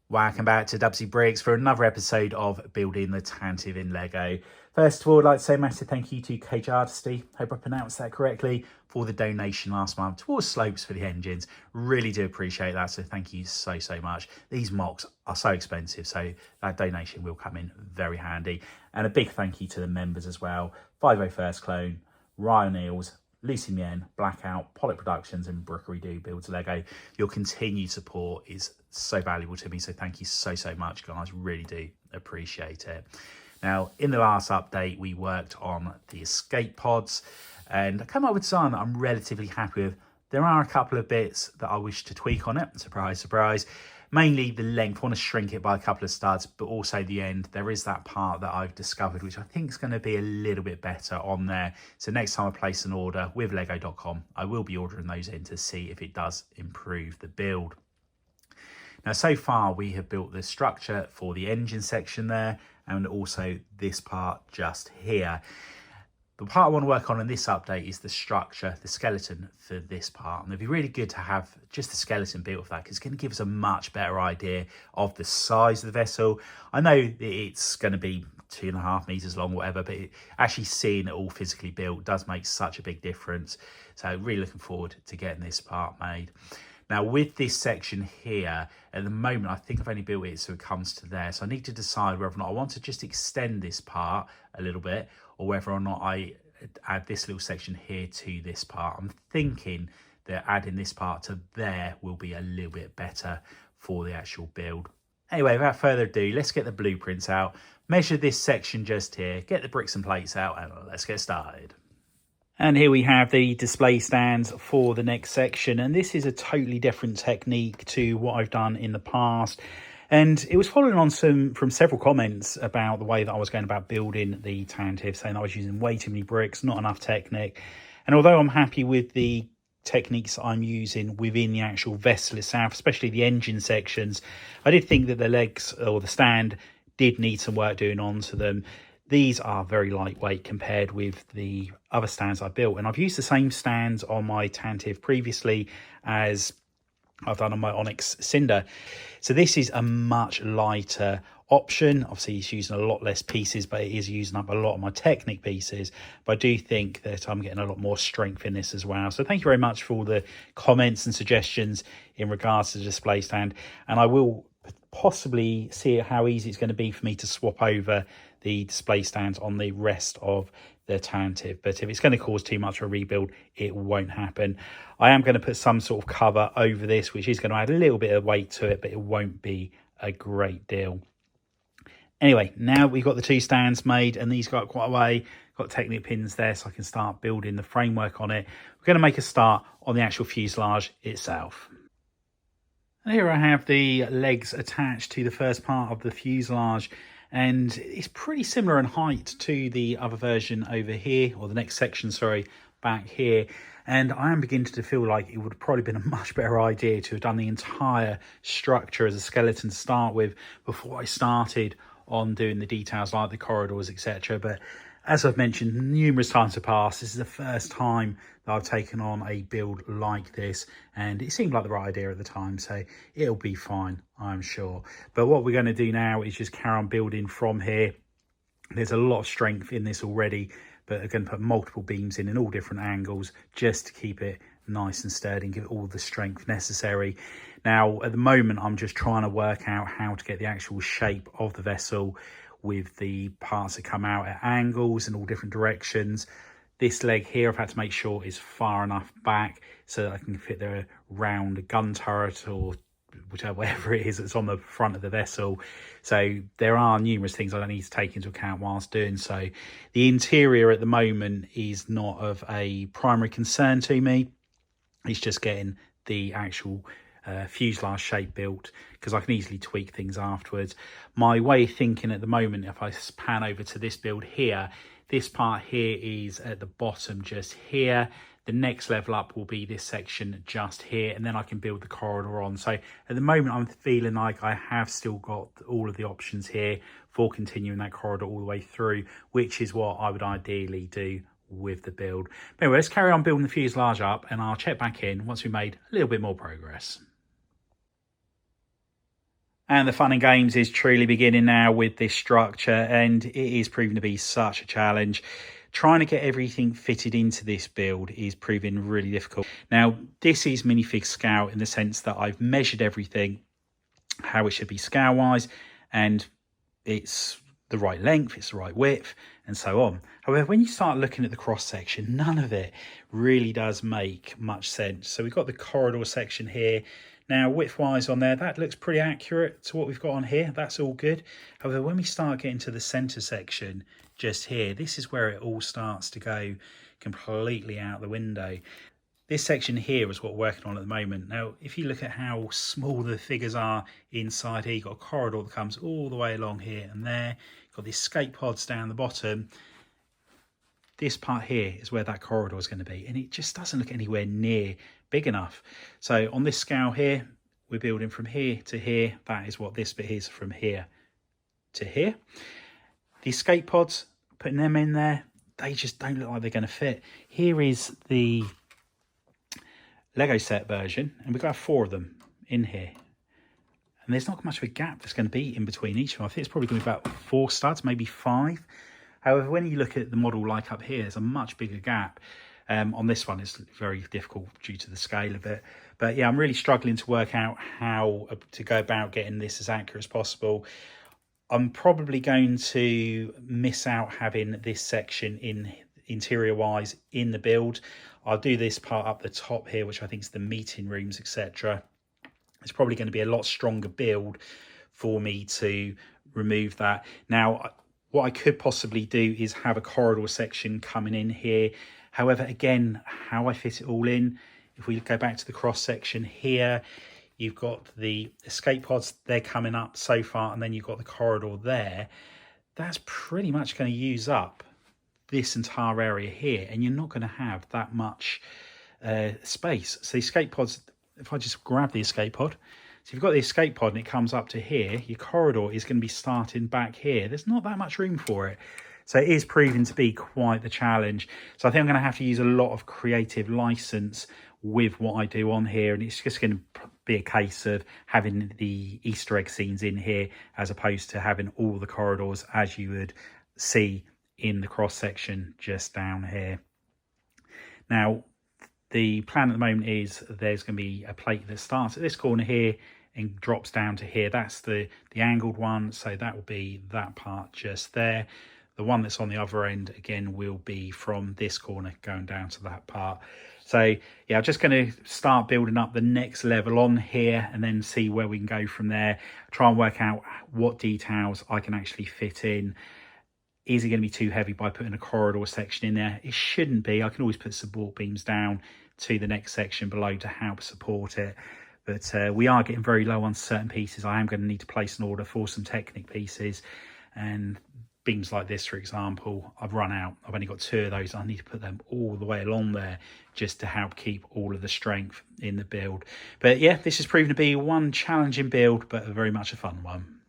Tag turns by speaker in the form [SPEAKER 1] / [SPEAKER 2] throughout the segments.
[SPEAKER 1] Welcome back to Dubbzi Bricks for another episode of Building the Tantive in Lego. First of all, I'd like to say a massive thank you to Cage Artisty, hope I pronounced that correctly, for the donation last month towards slopes for the engines. Really do appreciate that, so thank you so much. These mocks are so expensive, so that donation will come in very handy. And a big thank you to the members as well. 501st Clone, Ryan Eels, Lucy Mien, Blackout, Pollock Productions and Brookery Do Builds Lego. Your continued support is so valuable to me, so thank you so much, guys. Really do appreciate it. Now, in the last update, we worked on the escape pods and I come up with something that I'm relatively happy with. There are a couple of bits that I wish to tweak on it. Surprise, surprise. Mainly the length. I want to shrink it by a couple of studs, but also the end. There is that part that I've discovered, which I think is going to be a little bit better on there. So next time I place an order with lego.com, I will be ordering those in to see if it does improve the build. Now, so far we have built the structure for the engine section there, and also this part just here. The part I want to work on in this update is the structure, the skeleton for this part. And it'd be really good to have just the skeleton built of that, because it's going to give us a much better idea of the size of the vessel. I know that it's going to be 2.5 meters long, whatever, but actually seeing it all physically built does make such a big difference. So really looking forward to getting this part made. Now with this section here, at the moment, I think I've only built it so it comes to there. So I need to decide whether or not I want to just extend this part a little bit, or whether or not I add this little section here to this part. I'm thinking that adding this part to there will be a little bit better for the actual build. Anyway, without further ado, let's get the blueprints out, measure this section just here, get the bricks and plates out, and let's get started. And here we have the display stands for the next section. And this is a totally different technique to what I've done in the past. And it was following on from several comments about the way that I was going about building the Tantive, saying I was using way too many bricks, not enough Technic. And although I'm happy with the techniques I'm using within the actual vessel itself, especially the engine sections, I did think that the legs or the stand did need some work doing onto them. These are very lightweight compared with the other stands I built. And I've used the same stands on my Tantive previously as I've done on my Onyx Cinder. So this is a much lighter option. Obviously it's using a lot less pieces, but it is using up a lot of my Technic pieces. But I do think that I'm getting a lot more strength in this as well. So thank you very much for all the comments and suggestions in regards to the display stand. And I will possibly see how easy it's going to be for me to swap over the display stands on the rest of the Tantive. But if it's going to cause too much of a rebuild, it won't happen. I am going to put some sort of cover over this, which is going to add a little bit of weight to it, but it won't be a great deal. Anyway, now we've got the two stands made, and these got quite a way. Got Technic pins there, so I can start building the framework on it. We're going to make a start on the actual fuselage itself. And here I have the legs attached to the first part of the fuselage, and it's pretty similar in height to the other version over here, or the next section, sorry, back here. And I am beginning to feel like it would have probably been a much better idea to have done the entire structure as a skeleton to start with before I started on doing the details like the corridors, etc. But as I've mentioned numerous times in the past, this is the first time that I've taken on a build like this, and it seemed like the right idea at the time, so it'll be fine, I'm sure. But what we're going to do now is just carry on building from here. There's a lot of strength in this already, but I'm going to put multiple beams in all different angles just to keep it nice and sturdy and give it all the strength necessary. Now, at the moment, I'm just trying to work out how to get the actual shape of the vessel with the parts that come out at angles in all different directions. This leg here, I've had to make sure is far enough back so that I can fit the round gun turret or whatever it is that's on the front of the vessel. So there are numerous things I need to take into account whilst doing so. The interior at the moment is not of a primary concern to me. It's just getting the actual fuselage shape built, because I can easily tweak things afterwards. My way of thinking at the moment, if I pan over to this build here, this part here is at the bottom just here. The next level up will be this section just here, and then I can build the corridor on. So at the moment, I'm feeling like I have still got all of the options here for continuing that corridor all the way through, which is what I would ideally do with the build. But anyway, let's carry on building the fuselage up, and I'll check back in once we've made a little bit more progress. And the fun and games is truly beginning now with this structure, and it is proving to be such a challenge. Trying to get everything fitted into this build is proving really difficult. Now, this is Minifig scale in the sense that I've measured everything, how it should be scale-wise, and it's the right length, it's the right width, and so on. However, when you start looking at the cross-section, none of it really does make much sense. So we've got the corridor section here. Now, width-wise on there, that looks pretty accurate to what we've got on here. That's all good. However, when we start getting to the centre section just here, this is where it all starts to go completely out the window. This section here is what we're working on at the moment. Now, if you look at how small the figures are inside here, you've got a corridor that comes all the way along here and there. You've got these escape pods down the bottom. This part here is where that corridor is going to be, and it just doesn't look anywhere near big enough. So on this scale here, we're building from here to here. That is what this bit is, from here to here. The escape pods, putting them in there, they just don't look like they're going to fit. Here is the Lego set version, and we've got 4 of them in here. And there's not much of a gap that's going to be in between each one. I think it's probably going to be about 4 studs, maybe 5. However, when you look at the model like up here, there's a much bigger gap. On this one, it's very difficult due to the scale of it. But yeah, I'm really struggling to work out how to go about getting this as accurate as possible. I'm probably going to miss out having this section in interior-wise in the build. I'll do this part up the top here, which I think is the meeting rooms, etc. It's probably going to be a lot stronger build for me to remove that. Now, what I could possibly do is have a corridor section coming in here. However, again, how I fit it all in, if we go back to the cross section here, you've got the escape pods, they're coming up so far, and then you've got the corridor there. That's pretty much going to use up this entire area here, and you're not going to have that much space. So the escape pods, if I just grab the escape pod, so you've got the escape pod and it comes up to here, your corridor is going to be starting back here. There's not that much room for it. So it is proving to be quite the challenge. So I think I'm going to have to use a lot of creative license with what I do on here. And it's just going to be a case of having the Easter egg scenes in here as opposed to having all the corridors as you would see in the cross section just down here. Now, the plan at the moment is there's going to be a plate that starts at this corner here and drops down to here. That's the angled one, so that will be that part just there. The one that's on the other end, again, will be from this corner going down to that part. So, yeah, I'm just going to start building up the next level on here and then see where we can go from there. Try and work out what details I can actually fit in. Is it going to be too heavy by putting a corridor section in there? It shouldn't be. I can always put support beams down to the next section below to help support it. But we are getting very low on certain pieces. I am going to need to place an order for some Technic pieces. And beams like this, for example, I've run out. I've only got 2 of those. I need to put them all the way along there just to help keep all of the strength in the build. But yeah, this has proven to be one challenging build, but very much a fun one.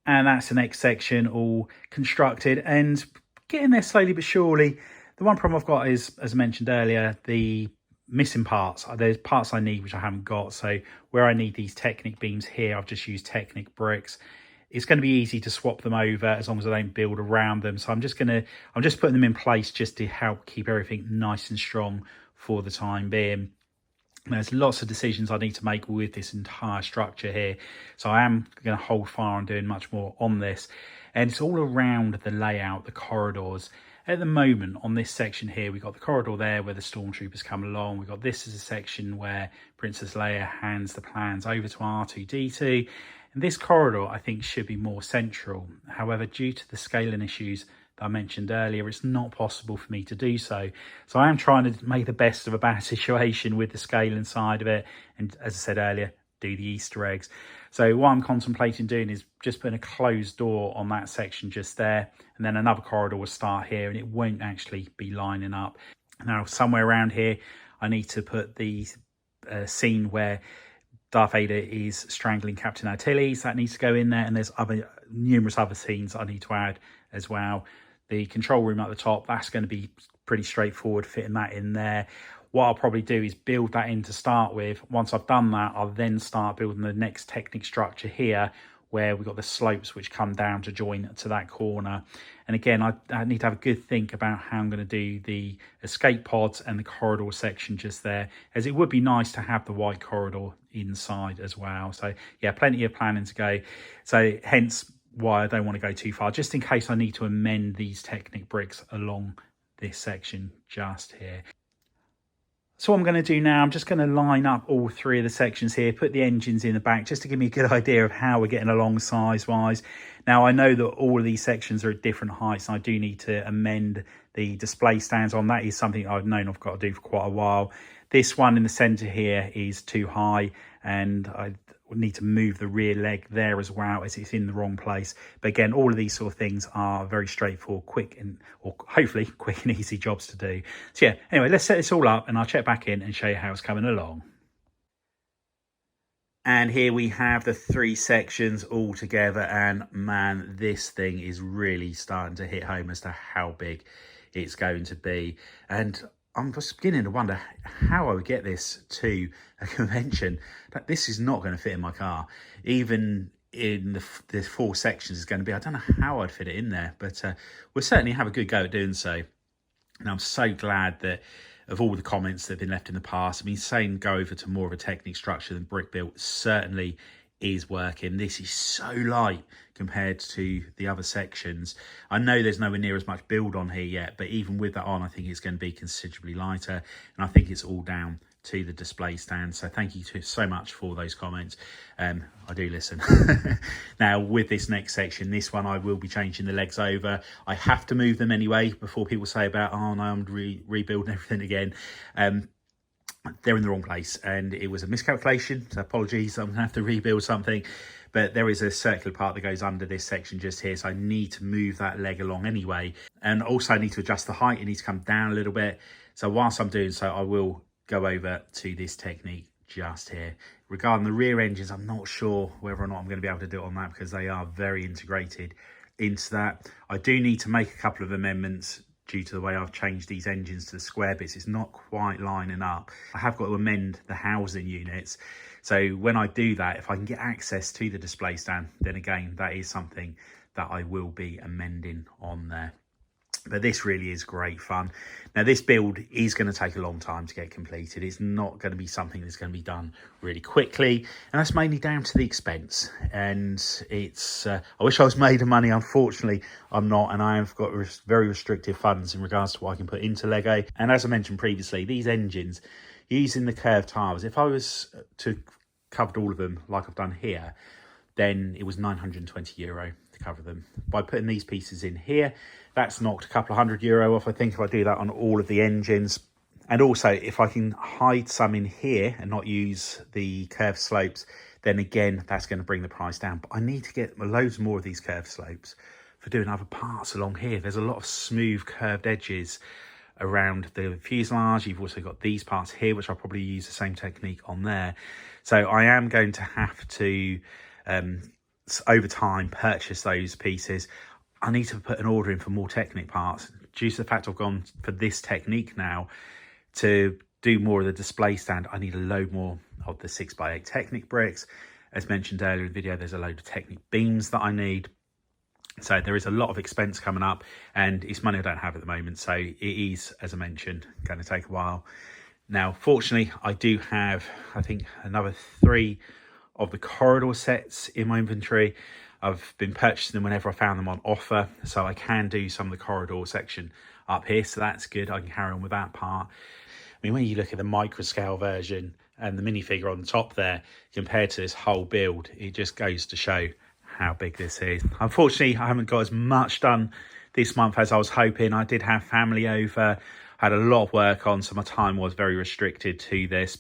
[SPEAKER 1] And that's the next section all constructed and getting there slowly but surely. The one problem I've got is, as I mentioned earlier, the missing parts. There's parts I need which I haven't got. So where I need these Technic beams here, I've just used Technic bricks. It's going to be easy to swap them over as long as I don't build around them. So I'm just putting them in place just to help keep everything nice and strong for the time being. There's lots of decisions I need to make with this entire structure here. So I am going to hold fire on doing much more on this. And it's all around the layout, the corridors. At the moment, on this section here, we've got the corridor there where the stormtroopers come along. We've got this as a section where Princess Leia hands the plans over to R2-D2. And this corridor, I think, should be more central. However, due to the scaling issues that I mentioned earlier, it's not possible for me to do so. So I am trying to make the best of a bad situation with the scaling side of it. And as I said earlier, do the Easter eggs. So what I'm contemplating doing is just putting a closed door on that section just there. And then another corridor will start here and it won't actually be lining up. Now, somewhere around here, I need to put the scene where Darth Vader is strangling Captain Antilles. That needs to go in there. And there's numerous other scenes I need to add as well. The control room at the top, that's going to be pretty straightforward, fitting that in there. what I'll probably do is build that in to start with. Once I've done that, I'll then start building the next Technic structure here, where we've got the slopes which come down to join to that corner. And again, I need to have a good think about how I'm going to do the escape pods and the corridor section just there, as it would be nice to have the white corridor inside as well. So yeah, plenty of planning to go. So hence why I don't want to go too far, just in case I need to amend these Technic bricks along this section just here. So what I'm going to do now, I'm just going to line up all three of the sections here, put the engines in the back, just to give me a good idea of how we're getting along size-wise. Now, I know that all of these sections are at different heights, and I do need to amend the display stands on. That is something I've known I've got to do for quite a while. This one in the centre here is too high, and I need to move the rear leg there as well, as it's in the wrong place. But again, all of these sort of things are very straightforward, quick, and or hopefully quick and easy jobs to do. So yeah, anyway, let's set this all up and I'll check back in and show you how it's coming along. And here we have the three sections all together, and man, this thing is really starting to hit home as to how big it's going to be. And I'm just beginning to wonder how I would get this to a convention. But this is not going to fit in my car. Even in the four sections is going to be, I don't know how I'd fit it in there, but we'll certainly have a good go at doing so. And I'm so glad that of all the comments that have been left in the past, I mean, saying go over to more of a Technic structure than brick built certainly is working. This is so light compared to the other sections. I know there's nowhere near as much build on here yet, but even with that on, I think it's going to be considerably lighter, and I think it's all down to the display stand. So thank you so much for those comments. I do listen. Now with this next section, this one I will be changing the legs over. I have to move them anyway before people say about, oh no, I'm rebuilding everything again. They're in the wrong place, and it was a miscalculation, so apologies, I'm gonna have to rebuild something. But there is a circular part that goes under this section just here, so I need to move that leg along anyway. And also I need to adjust the height. It needs to come down a little bit. So whilst I'm doing so, I will go over to this technique just here. Regarding the rear engines, I'm not sure whether or not I'm going to be able to do it on that, because they are very integrated into that. I do need to make a couple of amendments due to the way I've changed these engines to the square bits. It's not quite lining up. I have got to amend the housing units. So when I do that, if I can get access to the display stand, then again, that is something that I will be amending on there. But this really is great fun. Now, this build is going to take a long time to get completed. It's not going to be something that's going to be done really quickly. And that's mainly down to the expense. And it's, I wish I was made of money. Unfortunately, I'm not. And I have got very restrictive funds in regards to what I can put into Lego. And as I mentioned previously, these engines, using the curved tiles, if I was to cover all of them like I've done here, then it was €920 to cover them. By putting these pieces in here, that's knocked a couple of €100 off, I think, if I do that on all of the engines. And also, if I can hide some in here and not use the curved slopes, then again, that's going to bring the price down. But I need to get loads more of these curved slopes for doing other parts along here. There's a lot of smooth curved edges around the fuselage. You've also got these parts here, which I'll probably use the same technique on there. So I am going to have to, over time, purchase those pieces. I need to put an order in for more Technic parts. Due to the fact I've gone for this technique now, to do more of the display stand, I need a load more of the 6x8 Technic bricks. As mentioned earlier in the video, there's a load of Technic beams that I need. So there is a lot of expense coming up, and it's money I don't have at the moment. So it is, as I mentioned, going to take a while. Now, fortunately, I do have, I think, another 3 of the corridor sets in my inventory. I've been purchasing them whenever I found them on offer, so I can do some of the corridor section up here, so that's good. I can carry on with that part. I mean, when you look at the micro scale version and the minifigure on the top there, compared to this whole build, it just goes to show how big this is. Unfortunately, I haven't got as much done this month as I was hoping. I did have family over, had a lot of work on, so my time was very restricted to this,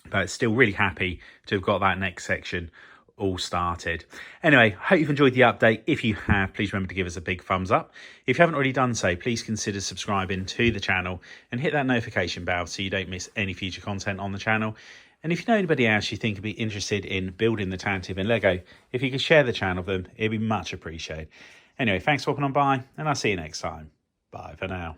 [SPEAKER 1] but still really happy to have got that next section all started. Anyway, hope you've enjoyed the update. If you have, please remember to give us a big thumbs up. If you haven't already done so, please consider subscribing to the channel and hit that notification bell so you don't miss any future content on the channel. And if you know anybody else you think would be interested in building the Tantive in Lego, if you could share the channel with them, it'd be much appreciated. Anyway, thanks for popping on by, and I'll see you next time. Bye for now.